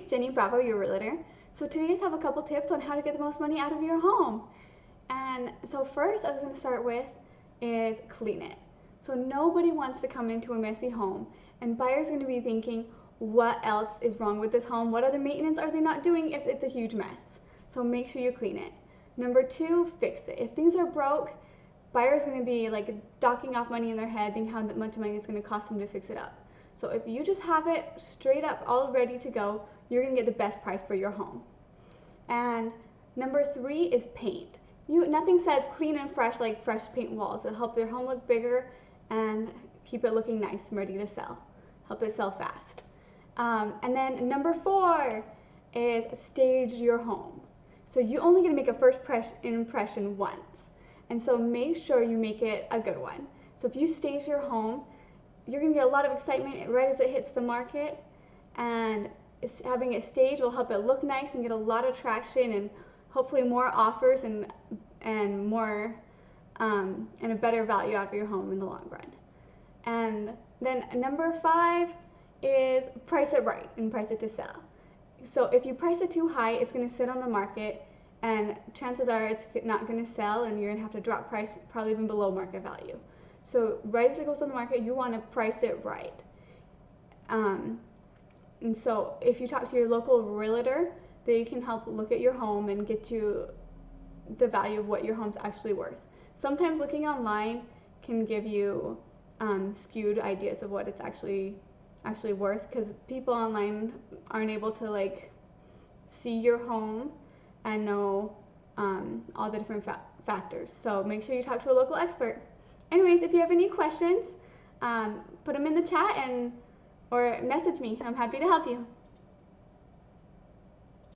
Jenny Bravo, your realtor. So today I just have a couple tips on how to get the most money out of your home. And so first I was going to start with is clean it. So nobody wants to come into a messy home, and buyers are going to be thinking, what else is wrong with this home? What other maintenance are they not doing if it's a huge mess? So make sure you clean it. Number two, fix it. If things are broke, buyers are going to be like docking off money in their head, thinking how much money it's going to cost them to fix it up. So if you just have it straight up all ready to go, you're going to get the best price for your home. And number three is paint. Nothing says clean and fresh like fresh paint walls. It'll help your home look bigger and keep it looking nice and ready to sell. Help it sell fast. And then number four is stage your home. So you're only going to make a first impression once. And so make sure you make it a good one. So if you stage your home, you're going to get a lot of excitement right as it hits the market, and having it staged will help it look nice and get a lot of traction and hopefully more offers and more and a better value out of your home in the long run. And then number five is price it right and price it to sell. So if you price it too high, it's going to sit on the market, and chances are it's not going to sell, and you're going to have to drop price probably even below market value. So right as it goes on the market, you want to price it right. And so if you talk to your local realtor, they can help look at your home and get you the value of what your home's actually worth. Sometimes looking online can give you skewed ideas of what it's actually worth, because people online aren't able to like see your home and know all the different factors. So make sure you talk to a local expert. Anyways, if you have any questions, put them in the chat or message me. I'm happy to help you.